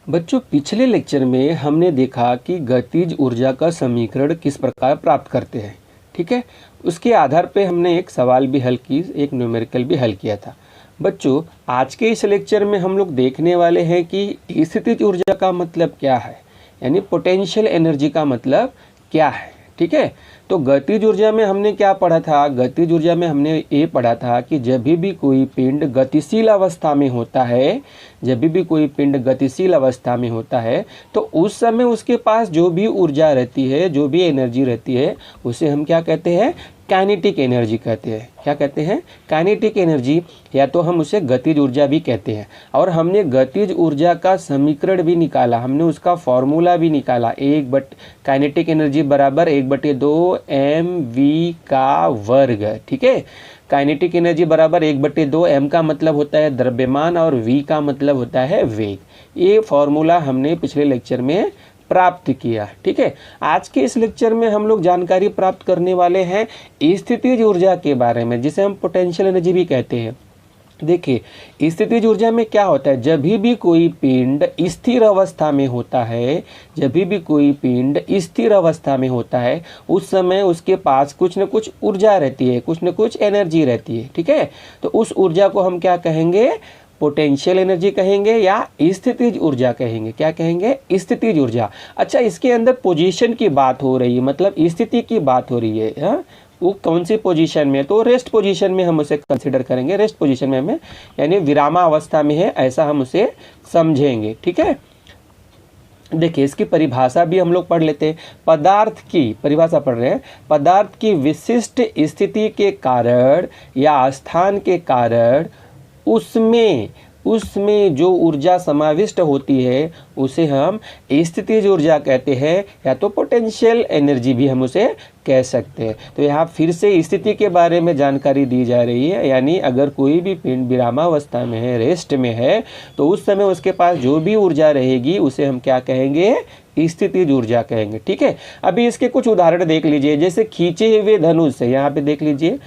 बच्चों, पिछले लेक्चर में हमने देखा कि गतिज ऊर्जा का समीकरण किस प्रकार प्राप्त करते हैं। ठीक है, उसके आधार पे हमने एक सवाल भी हल की, एक न्यूमेरिकल भी हल किया था। बच्चों, आज के इस लेक्चर में हम लोग देखने वाले हैं कि स्थितिज ऊर्जा का मतलब क्या है, यानी पोटेंशियल एनर्जी का मतलब क्या है। ठीक है, तो गतिज ऊर्जा में हमने क्या पढ़ा था? गतिज ऊर्जा में हमने ये पढ़ा था कि जब भी कोई पिंड गतिशील अवस्था में होता है, जब भी कोई पिंड गतिशील अवस्था में होता है तो उस समय उसके पास जो भी ऊर्जा रहती है, जो भी एनर्जी रहती है, उसे हम क्या कहते हैं? काइनेटिक एनर्जी कहते हैं। क्या कहते हैं? काइनेटिक एनर्जी, या तो हम उसे गतिज ऊर्जा भी कहते हैं। और हमने गतिज ऊर्जा का समीकरण भी निकाला, हमने उसका फॉर्मूला भी निकाला। काइनेटिक एनर्जी बराबर 1/2 mv का वर्ग। ठीक है, काइनेटिक एनर्जी बराबर 1/2 m का मतलब होता है द्रव्यमान और v का मतलब होता है वेग। ये फॉर्मूला हमने पिछले लेक्चर में प्राप्त किया। ठीक है, आज के इस लेक्चर में हम लोग जानकारी प्राप्त करने वाले हैं स्थितिज ऊर्जा के बारे में, जिसे हम पोटेंशियल एनर्जी भी कहते हैं। देखिए, स्थितिज ऊर्जा में क्या होता है? जब भी कोई पिंड स्थिर अवस्था में होता है, जब भी कोई पिंड स्थिर अवस्था में होता है, उस समय उसके पास कुछ न कुछ ऊर्जा रहती है, कुछ न कुछ एनर्जी रहती है। ठीक है, तो उस ऊर्जा को हम क्या कहेंगे? पोटेंशियल एनर्जी कहेंगे या स्थितिज ऊर्जा कहेंगे। क्या कहेंगे? स्थितिज ऊर्जा। अच्छा, इसके अंदर पोजीशन की बात हो रही है, मतलब स्थिति की बात हो रही है। हाँ, वो कौन सी पोजीशन में? तो रेस्ट पोजीशन में हम उसे कंसिडर करेंगे। रेस्ट पोजीशन में हमें, यानी विरामावस्था में है, ऐसा हम उसे समझेंगे। ठीक है, देखिए इसकी परिभाषा भी हम लोग पढ़ लेते हैं। पदार्थ की परिभाषा पढ़ रहे हैं। पदार्थ की विशिष्ट स्थिति के कारण या स्थान के कारण उसमें जो ऊर्जा समाविष्ट होती है उसे हम स्थितिज ऊर्जा कहते हैं, या तो पोटेंशियल एनर्जी भी हम उसे कह सकते हैं। तो यहाँ फिर से स्थिति के बारे में जानकारी दी जा रही है, यानी अगर कोई भी पिंड विरामावस्था में है, रेस्ट में है, तो उस समय उसके पास जो भी ऊर्जा रहेगी उसे हम क्या कहेंगे? स्थितिज ऊर्जा कहेंगे। ठीक है, अभी इसके कुछ उदाहरण देख लीजिए। जैसे खींचे हुए धनुष से, यहाँ पे देख लीजिए,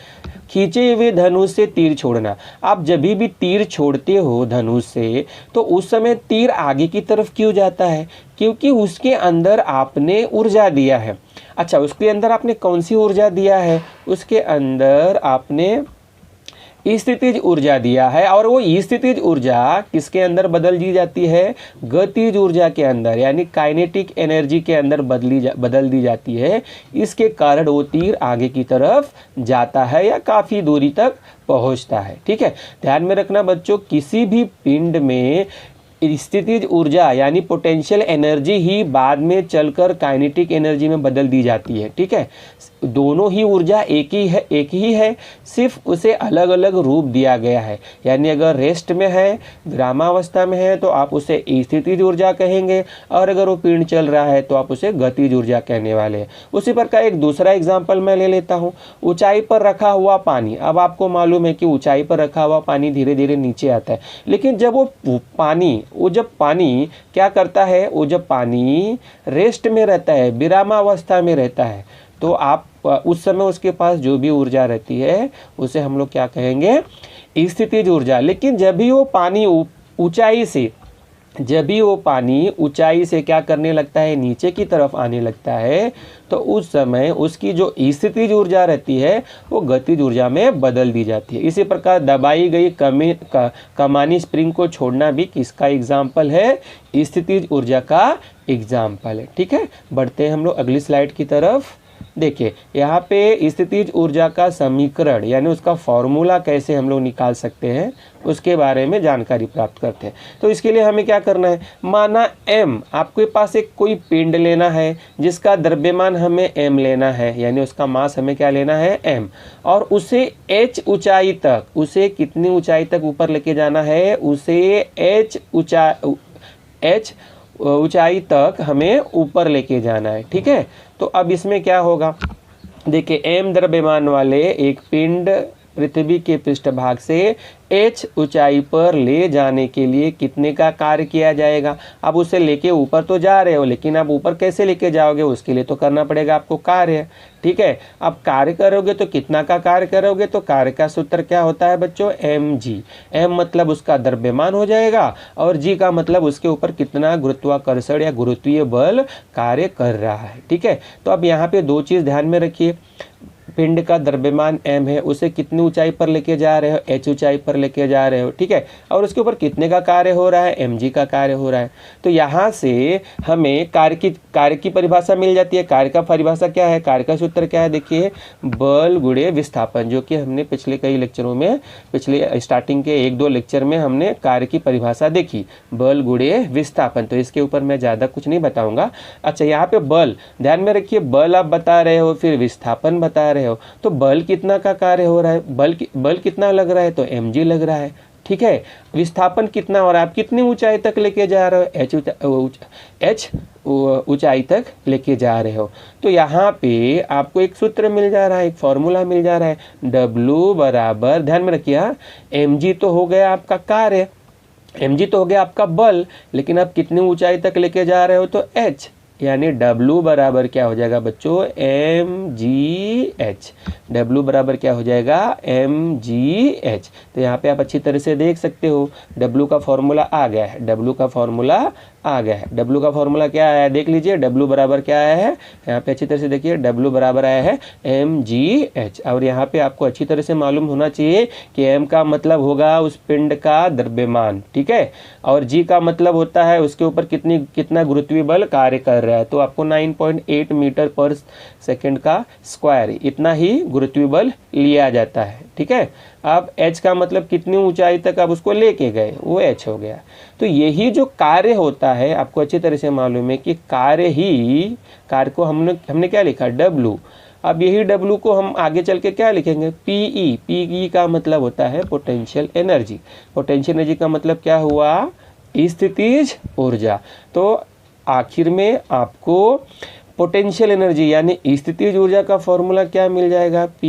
खींचे हुए धनुष से तीर छोड़ना। आप जब भी तीर छोड़ते हो धनुष से, तो उस समय तीर आगे की तरफ क्यों जाता है? क्योंकि उसके अंदर आपने ऊर्जा दिया है। अच्छा, उसके अंदर आपने कौन सी ऊर्जा दिया है? उसके अंदर आपने स्थितिज ऊर्जा दिया है, और वो स्थितिज ऊर्जा किसके अंदर बदल दी जाती है? गतिज ऊर्जा के अंदर, यानी काइनेटिक एनर्जी के अंदर बदल दी जाती है। इसके कारण वो तीर आगे की तरफ जाता है या काफ़ी दूरी तक पहुंचता है। ठीक है, ध्यान में रखना बच्चों, किसी भी पिंड में स्थितिज ऊर्जा यानी पोटेंशियल एनर्जी ही बाद में चलकर काइनेटिक एनर्जी में बदल दी जाती है। ठीक है, दोनों ही ऊर्जा एक ही है, सिर्फ उसे अलग अलग रूप दिया गया है। यानी अगर रेस्ट में है, विरामावस्था में है, तो आप उसे स्थितिज ऊर्जा कहेंगे, और अगर वो पिंड चल रहा है तो आप उसे गतिज ऊर्जा कहने वाले हैं। उसी प्रकार एक दूसरा एग्जाम्पल मैं ले लेता हूँ। ऊंचाई पर रखा हुआ पानी। अब आपको मालूम है कि ऊंचाई पर रखा हुआ पानी धीरे धीरे नीचे आता है, लेकिन जब जब पानी क्या करता है? वो जब पानी रेस्ट में रहता है, विरामावस्था में रहता है, तो आप उस समय उसके पास जो भी ऊर्जा रहती है उसे हम लोग क्या कहेंगे? स्थितिज ऊर्जा। लेकिन जब भी वो पानी ऊंचाई से क्या करने लगता है? नीचे की तरफ आने लगता है, तो उस समय उसकी जो स्थितिज ऊर्जा रहती है वो गतिज ऊर्जा में बदल दी जाती है। इसी प्रकार दबाई गई कमानी स्प्रिंग को छोड़ना भी किसका एग्जाम्पल है? स्थितिज ऊर्जा का एग्जाम्पल है। ठीक है, बढ़ते हैं हम लोग अगली स्लाइड की तरफ। देखिए, यहाँ पे स्थितिज ऊर्जा का समीकरण यानी उसका फॉर्मूला कैसे हम लोग निकाल सकते हैं उसके बारे में जानकारी प्राप्त करते हैं। तो इसके लिए हमें क्या करना है? माना m, आपके पास एक कोई पिंड लेना है जिसका द्रव्यमान हमें m लेना है, यानी उसका मास हमें क्या लेना है? m, और उसे h ऊंचाई तक, उसे कितनी ऊंचाई तक ऊपर लेके जाना है? उसे h ऊंचाई तक हमें ऊपर लेके जाना है। ठीक है, तो अब इसमें क्या होगा? देखिए, m द्रव्यमान वाले एक पिंड पृथ्वी के पृष्ठभाग से h ऊंचाई पर ले जाने के लिए कितने का कार्य किया जाएगा। अब उसे लेके ऊपर तो जा रहे हो, लेकिन आप ऊपर कैसे लेके जाओगे, उसके लिए तो करना पड़ेगा आपको कार्य। ठीक है, अब कार्य करोगे तो कितना का कार्य करोगे, तो कार्य का सूत्र क्या होता है बच्चों, mg। m मतलब उसका द्रव्यमान हो जाएगा और g का मतलब उसके ऊपर कितना गुरुत्वाकर्षण या गुरुत्वीय बल कार्य कर रहा है। ठीक है, तो अब यहाँ पे दो चीज़ ध्यान में रखिए, पिंड का द्रव्यमान m है, उसे कितनी ऊंचाई पर लेके जा रहे हो, h ऊंचाई पर लेके जा रहे हो। ठीक है, और उसके ऊपर कितने का कार्य हो रहा है, mg का कार्य हो रहा है। तो यहाँ से हमें कार्य की परिभाषा मिल जाती है। कार्य का परिभाषा क्या है, कार्य का सूत्र क्या है, देखिए बल गुणे विस्थापन, जो कि हमने पिछले कई लेक्चरों में, पिछले स्टार्टिंग के 1-2 लेक्चर में हमने कार्य की परिभाषा देखी, बल गुणे विस्थापन। तो इसके ऊपर मैं ज़्यादा कुछ नहीं बताऊँगा। अच्छा, यहाँ पे बल ध्यान में रखिए, बल आप बता रहे हो, फिर विस्थापन बता रहे हो, तो बल कितना का कार्य हो रहा है, बल कितना लग रहा है, तो mg लग रहा है। ठीक है, विस्थापन कितना और आप कितनी ऊंचाई तक लेके जा रहे हो, h ऊंचाई तक लेके जा रहे हो। तो यहाँ पे आपको एक सूत्र मिल जा रहा है, एक फॉर्मूला मिल जा रहा है, W बराबर, ध्यान में रखिए, mg तो हो गया आपका कार्य, mg तो हो गया आपका बल, लेकिन आप कितनी ऊंचाई तक लेके जा रहे हो, तो h, यानी W बराबर क्या हो जाएगा बच्चों, mgh। W बराबर क्या हो जाएगा, mgh। तो यहाँ पे आप अच्छी तरह से देख सकते हो, W का फॉर्मूला आ गया है, W का फॉर्मूला आ गया है। W का फॉर्मूला क्या आया है, देख लीजिए, W बराबर क्या आया है, यहाँ पे अच्छी तरह से देखिए, W बराबर आया है mgh। और यहाँ पे आपको अच्छी तरह से मालूम होना चाहिए कि m का मतलब होगा उस पिंड का द्रव्यमान, ठीक है, और g का मतलब होता है उसके ऊपर कितना गुरुत्वीय बल कार्य कर रहा है। तो आपको 9.8 मीटर पर सेकंड का स्क्वायर, इतना ही गुरुत्वीय बल लिया जाता है। ठीक है, अब h का मतलब कितनी ऊंचाई तक आप उसको लेके गए, वो h हो गया। तो यही जो कार्य होता है, आपको अच्छी तरह से मालूम है कि कार्य को हमने क्या लिखा, W। अब यही W को हम आगे चल के क्या लिखेंगे, PE का मतलब होता है पोटेंशियल एनर्जी। पोटेंशियल एनर्जी का मतलब क्या हुआ, स्थितिज ऊर्जा। तो आखिर में आपको पोटेंशियल एनर्जी यानी स्थितिज ऊर्जा का फॉर्मूला क्या मिल जाएगा, P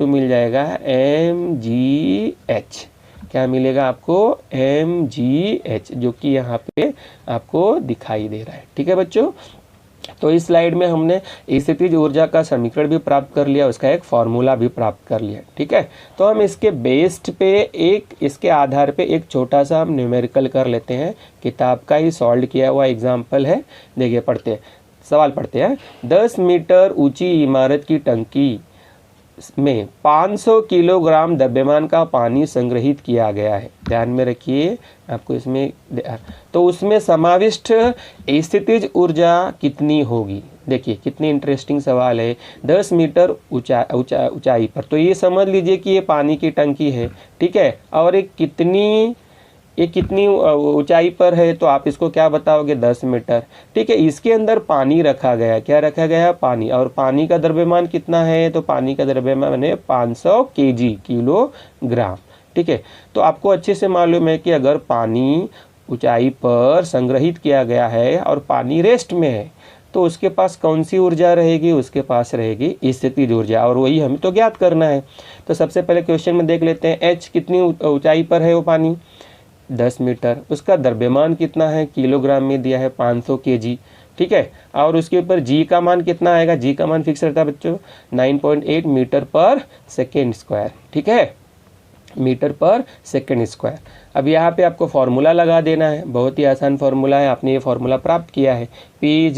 = मिल जाएगा mgh। क्या मिलेगा आपको, mgh, जो कि यहाँ पे आपको दिखाई दे रहा है। ठीक है बच्चों, तो इस स्लाइड में हमने स्थितिज ऊर्जा का समीकरण भी प्राप्त कर लिया, उसका एक फॉर्मूला भी प्राप्त कर लिया। ठीक है, तो हम इसके बेस्ड पे इसके आधार पे एक छोटा सा हम न्यूमेरिकल कर लेते हैं। किताब का ही सॉल्व किया हुआ एग्जाम्पल है, देखिए पढ़ते हैं, सवाल पढ़ते हैं। 10 मीटर ऊंची इमारत की टंकी में 500 किलोग्राम द्रव्यमान का पानी संग्रहित किया गया है। ध्यान में रखिए आपको इसमें, तो उसमें समाविष्ट स्थितिज ऊर्जा कितनी होगी। देखिए कितनी इंटरेस्टिंग सवाल है, 10 मीटर ऊंचाई पर, तो ये समझ लीजिए कि ये पानी की टंकी है। ठीक है, और ये कितनी ऊंचाई पर है, तो आप इसको क्या बताओगे, 10 मीटर। ठीक है, इसके अंदर पानी रखा गया, क्या रखा गया, पानी, और पानी का द्रव्यमान कितना है, तो पानी का द्रव्यमान है 500 kg, किलोग्राम। ठीक है, तो आपको अच्छे से मालूम है कि अगर पानी ऊंचाई पर संग्रहित किया गया है और पानी रेस्ट में है, तो उसके पास कौन सी ऊर्जा रहेगी, उसके पास रहेगी स्थितिज ऊर्जा, और वही हमें तो ज्ञात करना है। तो सबसे पहले क्वेश्चन में देख लेते हैं, h कितनी ऊंचाई पर है वो पानी, 10 मीटर, उसका द्रव्यमान कितना है, किलोग्राम में दिया है 500 kg। ठीक है, और उसके ऊपर g का मान कितना आएगा, g का मान फिक्स रहता है बच्चों 9.8 मीटर पर सेकेंड स्क्वायर। ठीक है, मीटर पर सेकेंड स्क्वायर। अब यहाँ पे आपको फॉर्मूला लगा देना है, बहुत ही आसान फॉर्मूला है, आपने ये फॉर्मूला प्राप्त किया है, P =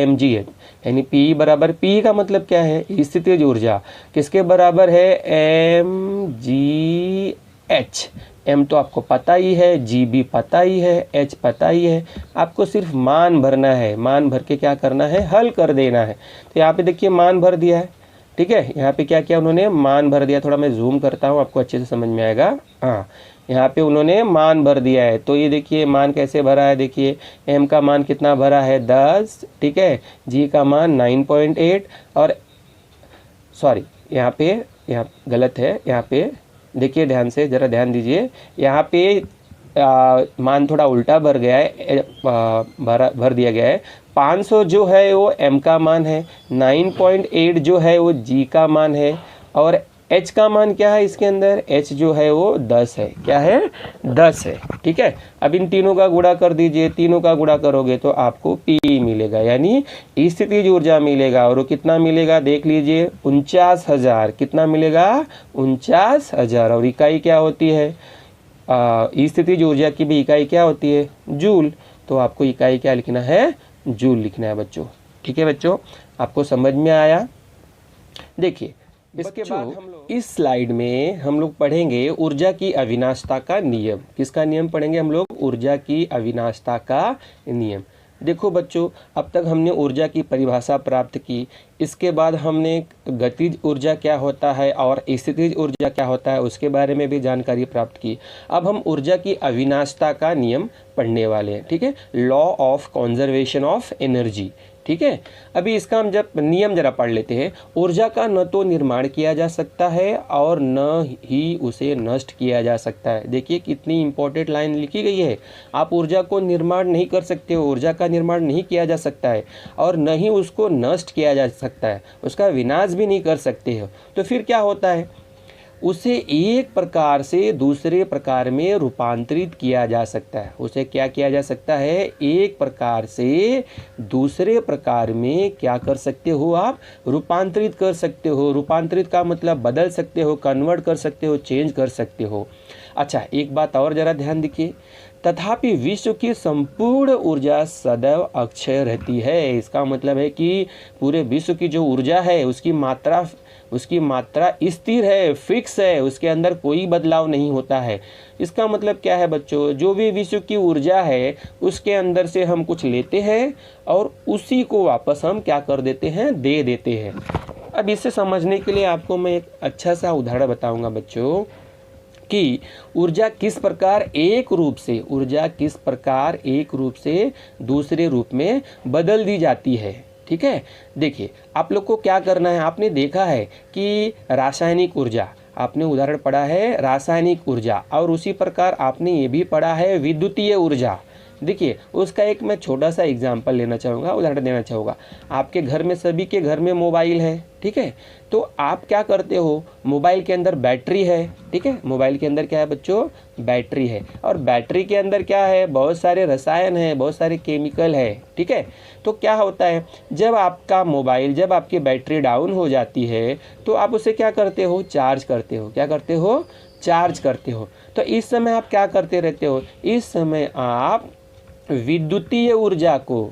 mgh, यानी P बराबर, P का मतलब क्या है, स्थितिज ऊर्जा, किसके बराबर है, mgh। m तो आपको पता ही है, g भी पता ही है, h पता ही है, आपको सिर्फ मान भरना है, मान भर के क्या करना है, हल कर देना है। तो यहाँ पे देखिए मान भर दिया है। ठीक है, यहाँ पे क्या किया उन्होंने, मान भर दिया, थोड़ा मैं जूम करता हूँ आपको अच्छे से समझ में आएगा। हाँ, यहाँ पे उन्होंने मान भर दिया है, तो ये देखिए मान कैसे भरा है, देखिए m का मान कितना भरा है, 10। ठीक है, g का मान 9.8, और सॉरी यहाँ गलत है, यहाँ पे देखिए ध्यान से, ज़रा ध्यान दीजिए, यहाँ पे मान थोड़ा उल्टा भर गया है, भर दिया गया है। 500 जो है वो m का मान है, 9.8 जो है वो g का मान है, और h का मान क्या है इसके अंदर, h जो है वो 10 है। क्या है, 10 है। ठीक है, अब इन तीनों का गुणा कर दीजिए, तीनों का गुणा करोगे तो आपको P मिलेगा, यानी स्थितिज ऊर्जा मिलेगा। और वो कितना मिलेगा देख लीजिए, 49,000। कितना मिलेगा, 49,000। और इकाई क्या होती है, स्थितिज ऊर्जा की भी इकाई क्या होती है, जूल। तो आपको इकाई क्या लिखना है, जूल लिखना है बच्चों। ठीक है बच्चों, आपको समझ में आया। देखिए इसके बाद हम लोग इस स्लाइड में हम लोग पढ़ेंगे ऊर्जा की अविनाशता का नियम। किसका नियम पढ़ेंगे हम लोग, ऊर्जा की अविनाशता का नियम। देखो बच्चों, अब तक हमने ऊर्जा की परिभाषा प्राप्त की, इसके बाद हमने गतिज ऊर्जा क्या होता है और स्थितिज ऊर्जा क्या होता है उसके बारे में भी जानकारी प्राप्त की। अब हम ऊर्जा की अविनाशता का नियम पढ़ने वाले हैं। ठीक है, law of conservation of energy. ठीक है, अभी इसका हम जब नियम जरा पढ़ लेते हैं। ऊर्जा का न तो निर्माण किया जा सकता है और न ही उसे नष्ट किया जा सकता है। देखिए कितनी इंपॉर्टेंट लाइन लिखी गई है। आप ऊर्जा को निर्माण नहीं कर सकते हो, ऊर्जा का निर्माण नहीं किया जा सकता है और न ही उसको नष्ट किया जा सकता है, उसका विनाश भी नहीं कर सकते हो। तो फिर क्या होता है, उसे एक प्रकार से दूसरे प्रकार में रूपांतरित किया जा सकता है। उसे क्या किया जा सकता है, एक प्रकार से दूसरे प्रकार में क्या कर सकते हो आप, रूपांतरित कर सकते हो। रूपांतरित का मतलब बदल सकते हो, कन्वर्ट कर सकते हो, चेंज कर सकते हो। अच्छा, एक बात और जरा ध्यान दीजिए, तथापि विश्व की संपूर्ण ऊर्जा सदैव अक्षय रहती है। इसका मतलब है कि पूरे विश्व की जो ऊर्जा है उसकी मात्रा स्थिर है, फिक्स है, उसके अंदर कोई बदलाव नहीं होता है। इसका मतलब क्या है बच्चों, जो भी विश्व की ऊर्जा है उसके अंदर से हम कुछ लेते हैं और उसी को वापस हम क्या कर देते हैं, दे देते हैं। अब इसे समझने के लिए आपको मैं एक अच्छा सा उदाहरण बताऊंगा बच्चों कि ऊर्जा किस प्रकार एक रूप से दूसरे रूप में बदल दी जाती है। ठीक है, देखिए आप लोग को क्या करना है, आपने देखा है कि रासायनिक ऊर्जा, आपने उदाहरण पढ़ा है रासायनिक ऊर्जा, और उसी प्रकार आपने ये भी पढ़ा है विद्युतीय ऊर्जा। देखिए उसका एक मैं छोटा सा एग्जांपल लेना चाहूँगा, उदाहरण देना चाहूँगा। आपके घर में, सभी के घर में मोबाइल है। ठीक है, तो आप क्या करते हो, मोबाइल के अंदर बैटरी है। ठीक है, मोबाइल के अंदर क्या है बच्चों, बैटरी है, और बैटरी के अंदर क्या है, बहुत सारे रसायन है, बहुत सारे केमिकल है। ठीक है, तो क्या होता है, जब आपकी बैटरी डाउन हो जाती है तो आप उसे क्या करते हो, चार्ज करते हो। क्या करते हो, चार्ज करते हो। तो इस समय आप क्या करते रहते हो, इस समय आप विद्युतीय ऊर्जा को,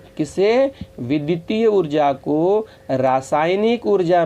विद्युतीय ऊर्जा को रासायनिक ऊर्जा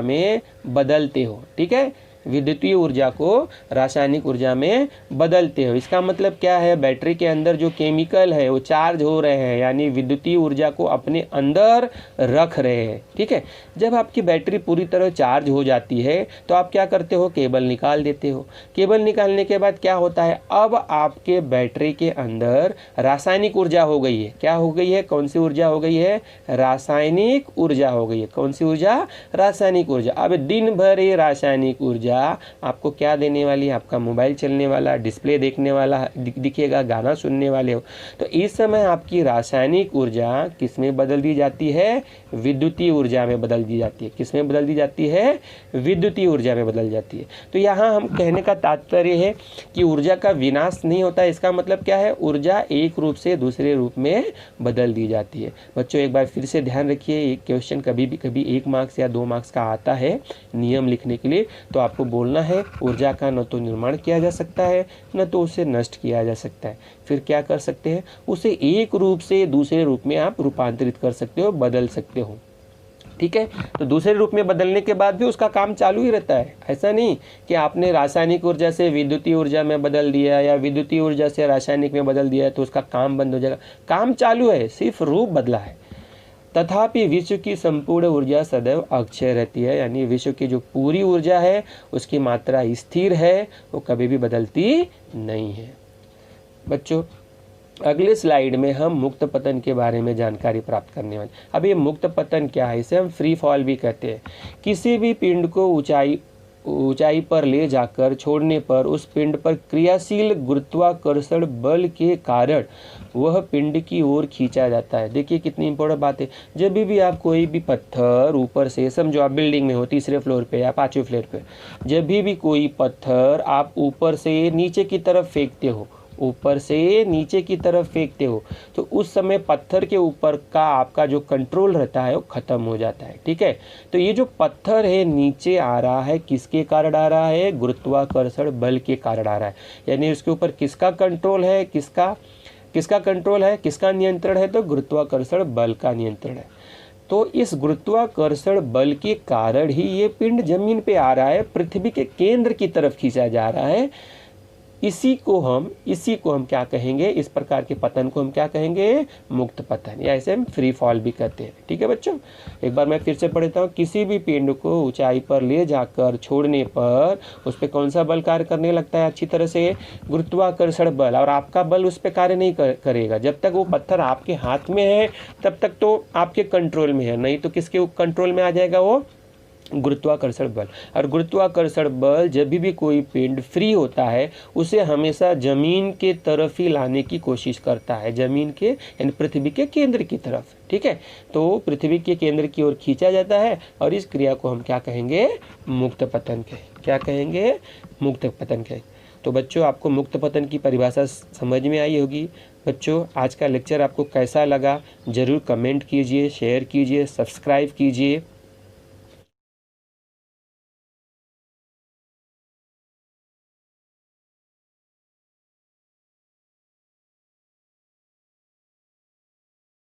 में बदलते हो। ठीक है, विद्युतीय ऊर्जा को रासायनिक ऊर्जा में बदलते हो। इसका मतलब क्या है, बैटरी के अंदर जो केमिकल है वो चार्ज हो रहे हैं, यानी विद्युतीय ऊर्जा को अपने अंदर रख रहे हैं। ठीक है, जब आपकी बैटरी पूरी तरह चार्ज हो जाती है तो आप क्या करते हो, केबल निकाल देते हो। केबल निकालने के बाद क्या होता है, अब आपके बैटरी के अंदर रासायनिक ऊर्जा हो गई है। क्या हो गई है, कौन सी ऊर्जा हो गई है, रासायनिक ऊर्जा हो गई है। कौन सी ऊर्जा, रासायनिक ऊर्जा। अब दिन भर ये रासायनिक ऊर्जा आपको क्या देने वाली है, आपका मोबाइल चलने वाला, डिस्प्ले देखने वाला दिखेगा, गाना सुनने वाले हो। तो इस समय आपकी रासायनिक ऊर्जा किस में बदल दी जाती है, विद्युतीय ऊर्जा में बदल दी जाती है। किस में बदल दी जाती है, विद्युतीय ऊर्जा में बदल जाती है। तो यहाँ हम कहने का तात्पर्य है कि ऊर्जा का विनाश नहीं होता। इसका मतलब क्या है, ऊर्जा एक रूप से दूसरे रूप में बदल दी जाती है। बच्चों एक बार फिर से ध्यान रखिए, एक क्वेश्चन कभी 1 मार्क्स या 2 मार्क्स का आता है नियम लिखने के लिए, तो आपको बोलना है ऊर्जा का न तो निर्माण किया जा सकता है न तो उसे नष्ट किया जा सकता है। फिर क्या कर सकते हैं, उसे एक रूप से दूसरे रूप में आप रूपांतरित कर सकते हो, बदल सकते हो। ठीक है, तो दूसरे रूप में बदलने के बाद भी उसका काम चालू ही रहता है। ऐसा नहीं कि आपने रासायनिक ऊर्जा से विद्युतीय ऊर्जा में बदल दिया या विद्युतीय ऊर्जा से रासायनिक में बदल दिया तो उसका काम बंद हो जाएगा। काम चालू है, सिर्फ रूप बदला है। तथापि विश्व की संपूर्ण ऊर्जा सदैव अक्षय रहती है, यानी विश्व की जो पूरी ऊर्जा है उसकी मात्रा स्थिर है, वो कभी भी बदलती नहीं है। बच्चों अगले स्लाइड में हम मुक्त पतन के बारे में जानकारी प्राप्त करने वाले। अब ये मुक्त पतन क्या है, इसे हम फ्री फॉल भी कहते हैं। किसी भी पिंड को ऊंचाई ऊंचाई पर ले जाकर छोड़ने पर उस पिंड पर क्रियाशील गुरुत्वाकर्षण बल के कारण वह पिंड की ओर खींचा जाता है। देखिए कितनी इंपॉर्टेंट बात है। जब भी आप कोई भी पत्थर ऊपर से, समझो आप बिल्डिंग में हो, तीसरे फ्लोर पे या पांचवें फ्लोर पे, जब भी कोई पत्थर आप ऊपर से नीचे की तरफ फेंकते हो, ऊपर से नीचे की तरफ फेंकते हो, तो उस समय पत्थर के ऊपर का आपका जो कंट्रोल रहता है वो ख़त्म हो जाता है। ठीक है, तो ये जो पत्थर है नीचे आ रहा है, किसके कारण आ रहा है? गुरुत्वाकर्षण बल के कारण आ रहा है। यानी उसके ऊपर किसका कंट्रोल है, किसका कंट्रोल है, किसका नियंत्रण है? तो गुरुत्वाकर्षण बल का नियंत्रण है। तो इस गुरुत्वाकर्षण बल के कारण ही ये पिंड जमीन पे आ रहा है, पृथ्वी के केंद्र की तरफ खींचा जा रहा है। इसी को हम क्या कहेंगे? इस प्रकार के पतन को हम क्या कहेंगे? मुक्त पतन, या इसे हम फ्री फॉल भी कहते हैं। ठीक है बच्चों, एक बार मैं फिर से पढ़ता हूँ। किसी भी पिंड को ऊंचाई पर ले जाकर छोड़ने पर उस पर कौन सा बल कार्य करने लगता है? अच्छी तरह से गुरुत्वाकर्षण बल। और आपका बल उस पर कार्य नहीं करेगा। जब तक वो पत्थर आपके हाथ में है तब तक तो आपके कंट्रोल में है, नहीं तो किसके कंट्रोल में आ जाएगा? वो गुरुत्वाकर्षण बल। और गुरुत्वाकर्षण बल जब भी कोई पिंड फ्री होता है उसे हमेशा जमीन के तरफ ही लाने की कोशिश करता है, जमीन के यानी पृथ्वी के केंद्र की तरफ। ठीक है, तो पृथ्वी के केंद्र की ओर खींचा जाता है और इस क्रिया को हम क्या कहेंगे? मुक्त पतन कहेंगे। क्या कहेंगे? मुक्त पतन कहेंगे। तो बच्चों, आपको मुक्त पतन की परिभाषा समझ में आई होगी। बच्चों, आज का लेक्चर आपको कैसा लगा ज़रूर कमेंट कीजिए, शेयर कीजिए, सब्सक्राइब कीजिए।